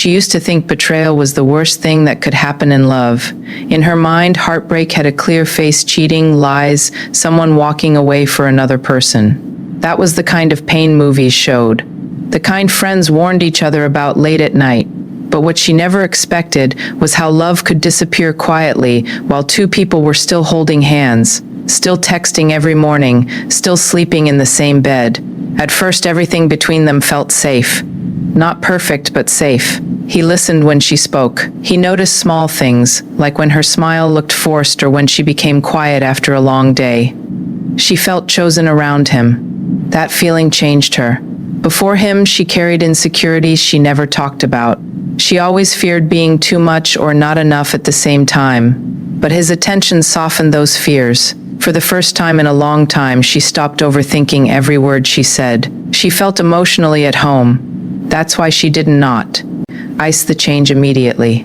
She used to think betrayal was the worst thing that could happen in love. In her mind, heartbreak had a clear face: cheating, lies, someone walking away for another person. That was the kind of pain movies showed, the kind friends warned each other about late at night. But what she never expected was how love could disappear quietly while two people were still holding hands, still texting every morning, still sleeping in the same bed. At first, everything between them felt safe. Not perfect, but safe. He listened when she spoke. He noticed small things, like when her smile looked forced or when she became quiet after a long day. She felt chosen around him. That feeling changed her. Before him, she carried insecurities she never talked about. She always feared being too much or not enough at the same time. But his attention softened those fears. For the first time in a long time, she stopped overthinking every word she said. She felt emotionally at home. That's why she did not ice the change immediately.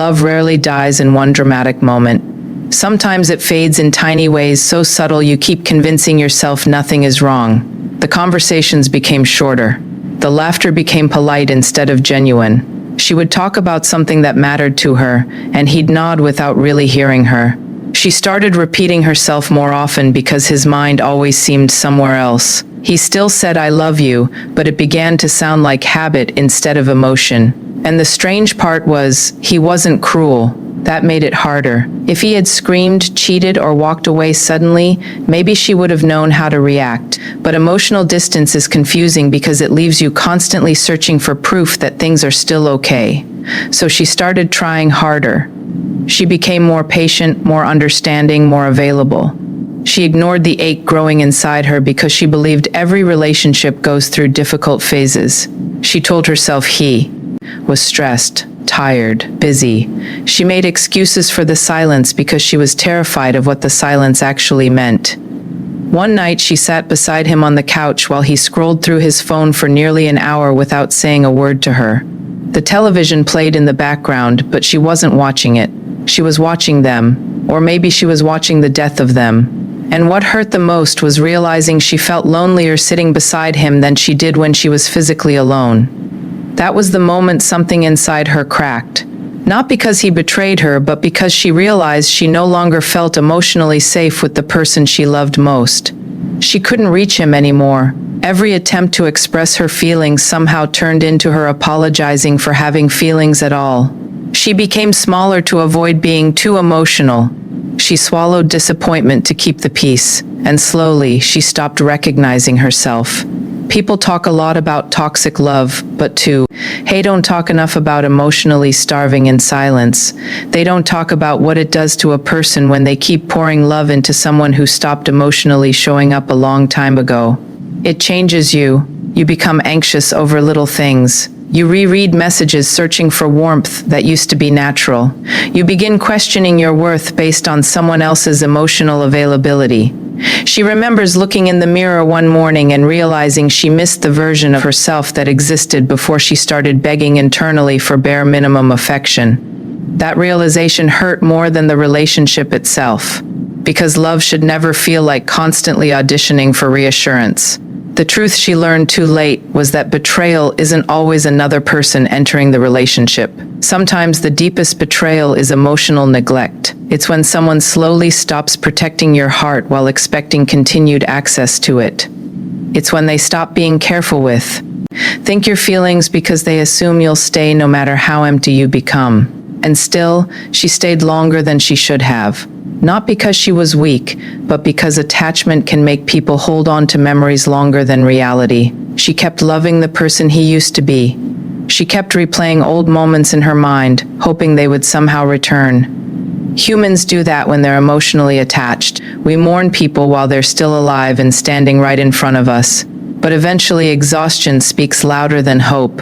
Love rarely dies in one dramatic moment. Sometimes it fades in tiny ways so subtle you keep convincing yourself nothing is wrong. The conversations became shorter. The laughter became polite instead of genuine. She would talk about something that mattered to her, and he'd nod without really hearing her. She started repeating herself more often because his mind always seemed somewhere else. He still said, "I love you," but it began to sound like habit instead of emotion. And the strange part was, he wasn't cruel. That made it harder. If he had screamed, cheated, or walked away suddenly, maybe she would have known how to react. But emotional distance is confusing because it leaves you constantly searching for proof that things are still okay. So she started trying harder. She became more patient, more understanding, more available. She ignored the ache growing inside her because she believed every relationship goes through difficult phases. She told herself he was stressed, tired, busy. She made excuses for the silence because she was terrified of what the silence actually meant. One night, she sat beside him on the couch while he scrolled through his phone for nearly an hour without saying a word to her. The television played in the background, but she wasn't watching it. She was watching them, or maybe she was watching the death of them. And what hurt the most was realizing she felt lonelier sitting beside him than she did when she was physically alone. That was the moment something inside her cracked. Not because he betrayed her, but because she realized she no longer felt emotionally safe with the person she loved most. She couldn't reach him anymore. Every attempt to express her feelings somehow turned into her apologizing for having feelings at all. She became smaller to avoid being too emotional. She swallowed disappointment to keep the peace, and slowly she stopped recognizing herself. People talk a lot about toxic love, but they don't talk enough about emotionally starving in silence. They don't talk about what it does to a person when they keep pouring love into someone who stopped emotionally showing up a long time ago. It changes you. You become anxious over little things. You reread messages searching for warmth that used to be natural. You begin questioning your worth based on someone else's emotional availability. She remembers looking in the mirror one morning and realizing she missed the version of herself that existed before she started begging internally for bare minimum affection. That realization hurt more than the relationship itself, because love should never feel like constantly auditioning for reassurance. The truth she learned too late was that betrayal isn't always another person entering the relationship. Sometimes the deepest betrayal is emotional neglect. It's when someone slowly stops protecting your heart while expecting continued access to it. It's when they stop being careful with. Think your feelings because they assume you'll stay no matter how empty you become. And still, she stayed longer than she should have. Not because she was weak, but because attachment can make people hold on to memories longer than reality. She kept loving the person he used to be. She kept replaying old moments in her mind, hoping they would somehow return. Humans do that when they're emotionally attached. We mourn people while they're still alive and standing right in front of us. But eventually, exhaustion speaks louder than hope.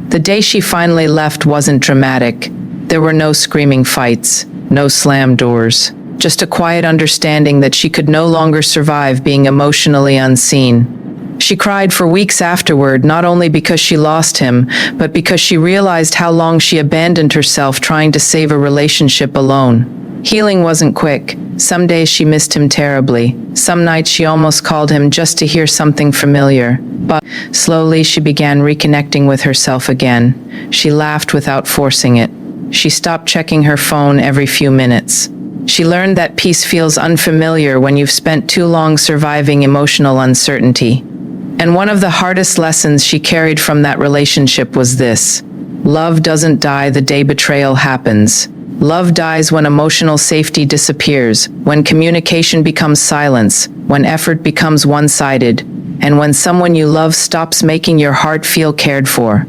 The day she finally left wasn't dramatic. There were no screaming fights, no slammed doors. Just a quiet understanding that she could no longer survive being emotionally unseen. She cried for weeks afterward, not only because she lost him, but because she realized how long she abandoned herself trying to save a relationship alone. Healing wasn't quick. Some days she missed him terribly. Some nights she almost called him just to hear something familiar. But slowly she began reconnecting with herself again. She laughed without forcing it. She stopped checking her phone every few minutes. She learned that peace feels unfamiliar when you've spent too long surviving emotional uncertainty. And one of the hardest lessons she carried from that relationship was this: love doesn't die the day betrayal happens. Love dies when emotional safety disappears, when communication becomes silence, when effort becomes one-sided, and when someone you love stops making your heart feel cared for.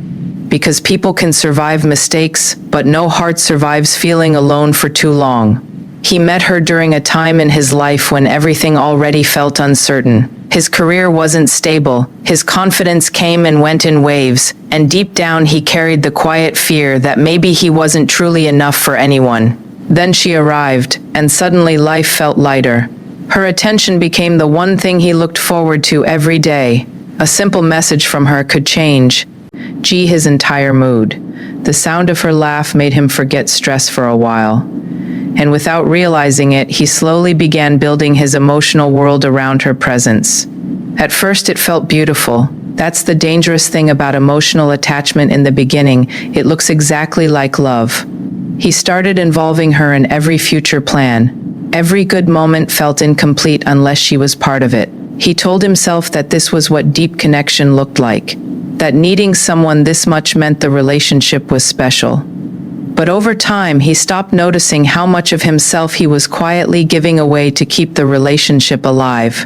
Because people can survive mistakes, but no heart survives feeling alone for too long. He met her during a time in his life when everything already felt uncertain. His career wasn't stable, his confidence came and went in waves, and deep down he carried the quiet fear that maybe he wasn't truly enough for anyone. Then she arrived, and suddenly life felt lighter. Her attention became the one thing he looked forward to every day. A simple message from her could change his entire mood. The sound of her laugh made him forget stress for a while. And without realizing it, he slowly began building his emotional world around her presence. At first it felt beautiful. That's the dangerous thing about emotional attachment in the beginning. It looks exactly like love. He started involving her in every future plan. Every good moment felt incomplete unless she was part of it. He told himself that this was what deep connection looked like, that needing someone this much meant the relationship was special. But over time, he stopped noticing how much of himself he was quietly giving away to keep the relationship alive.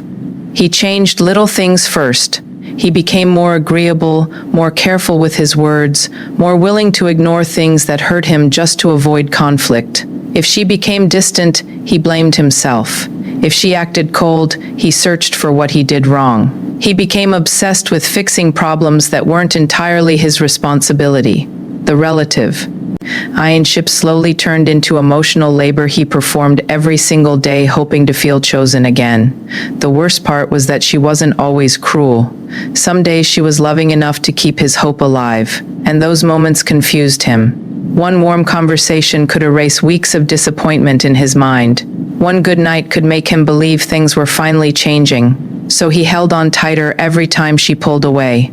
He changed little things first. He became more agreeable, more careful with his words, more willing to ignore things that hurt him just to avoid conflict. If she became distant, he blamed himself. If she acted cold, he searched for what he did wrong. He became obsessed with fixing problems that weren't entirely his responsibility. The relative ship slowly turned into emotional labor he performed every single day, hoping to feel chosen again. The worst part was that she wasn't always cruel. Some days she was loving enough to keep his hope alive, and those moments confused him. One warm conversation could erase weeks of disappointment in his mind. One good night could make him believe things were finally changing, so he held on tighter every time she pulled away.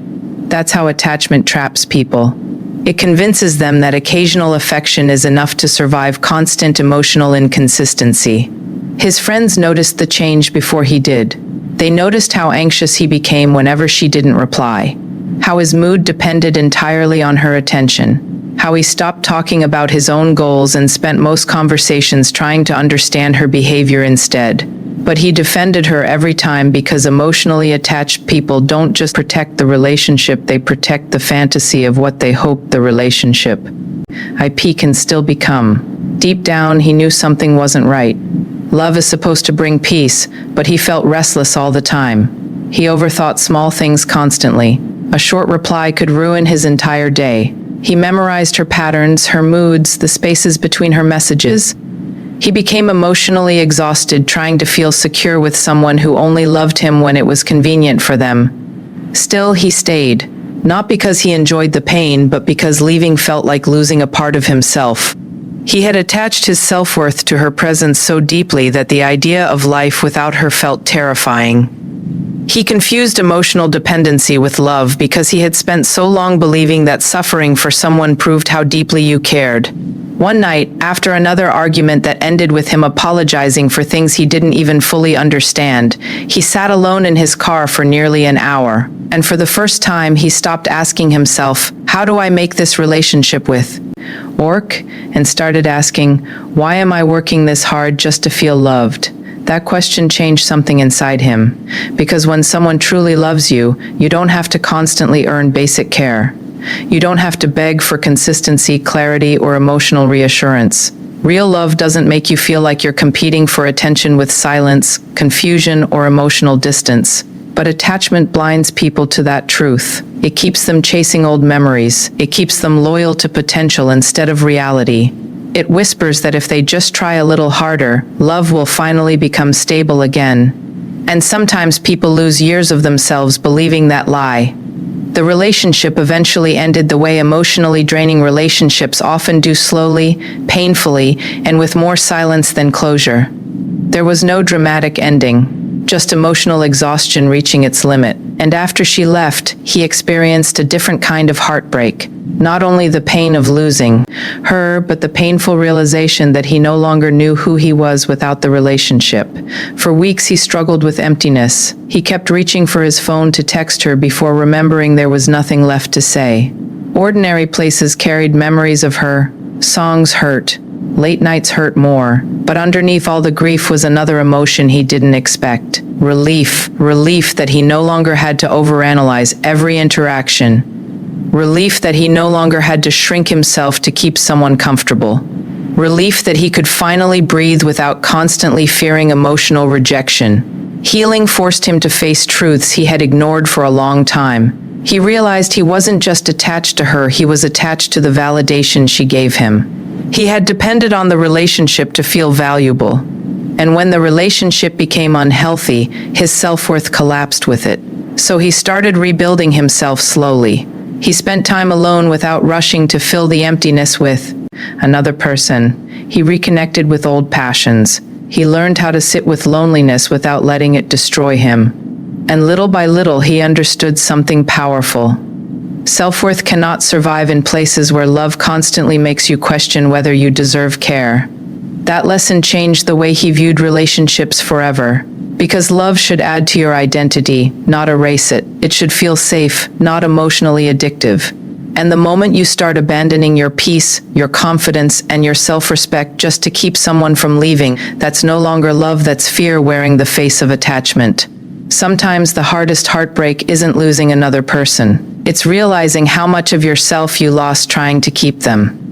That's how attachment traps people. It convinces them that occasional affection is enough to survive constant emotional inconsistency. His friends noticed the change before he did. They noticed how anxious he became whenever she didn't reply, how his mood depended entirely on her attention, how he stopped talking about his own goals and spent most conversations trying to understand her behavior instead. But he defended her every time because emotionally attached people don't just protect the relationship, they protect the fantasy of what they hope the relationship can still become. Deep down, he knew something wasn't right. Love is supposed to bring peace, but he felt restless all the time. He overthought small things constantly. A short reply could ruin his entire day. He memorized her patterns, her moods, the spaces between her messages. He became emotionally exhausted trying to feel secure with someone who only loved him when it was convenient for them. Still, he stayed, not because he enjoyed the pain, but because leaving felt like losing a part of himself. He had attached his self-worth to her presence so deeply that the idea of life without her felt terrifying. He confused emotional dependency with love because he had spent so long believing that suffering for someone proved how deeply you cared. One night, after another argument that ended with him apologizing for things he didn't even fully understand, he sat alone in his car for nearly an hour. And for the first time, he stopped asking himself, how do I make this relationship work? And started asking, why am I working this hard just to feel loved? That question changed something inside him. Because when someone truly loves you, you don't have to constantly earn basic care. You don't have to beg for consistency, clarity, or emotional reassurance. Real love doesn't make you feel like you're competing for attention with silence, confusion, or emotional distance. But attachment blinds people to that truth. It keeps them chasing old memories. It keeps them loyal to potential instead of reality. It whispers that if they just try a little harder, love will finally become stable again. And sometimes people lose years of themselves believing that lie. The relationship eventually ended the way emotionally draining relationships often do, slowly, painfully, and with more silence than closure. There was no dramatic ending, just emotional exhaustion reaching its limit. And after she left, he experienced a different kind of heartbreak. Not only the pain of losing her, but the painful realization that he no longer knew who he was without the relationship. For weeks he struggled with emptiness. He kept reaching for his phone to text her before remembering there was nothing left to say. Ordinary places carried memories of her. Songs hurt. Late nights hurt more. But underneath all the grief was another emotion he didn't expect. Relief. Relief that he no longer had to overanalyze every interaction. Relief that he no longer had to shrink himself to keep someone comfortable. Relief that he could finally breathe without constantly fearing emotional rejection. Healing forced him to face truths he had ignored for a long time. He realized he wasn't just attached to her, he was attached to the validation she gave him. He had depended on the relationship to feel valuable. And when the relationship became unhealthy, his self-worth collapsed with it. So he started rebuilding himself slowly. He spent time alone without rushing to fill the emptiness with another person. He reconnected with old passions. He learned how to sit with loneliness without letting it destroy him. And little by little, he understood something powerful. Self-worth cannot survive in places where love constantly makes you question whether you deserve care. That lesson changed the way he viewed relationships forever. Because love should add to your identity, not erase it. It should feel safe, not emotionally addictive. And the moment you start abandoning your peace, your confidence, and your self-respect just to keep someone from leaving, that's no longer love, that's fear wearing the face of attachment. Sometimes the hardest heartbreak isn't losing another person. It's realizing how much of yourself you lost trying to keep them.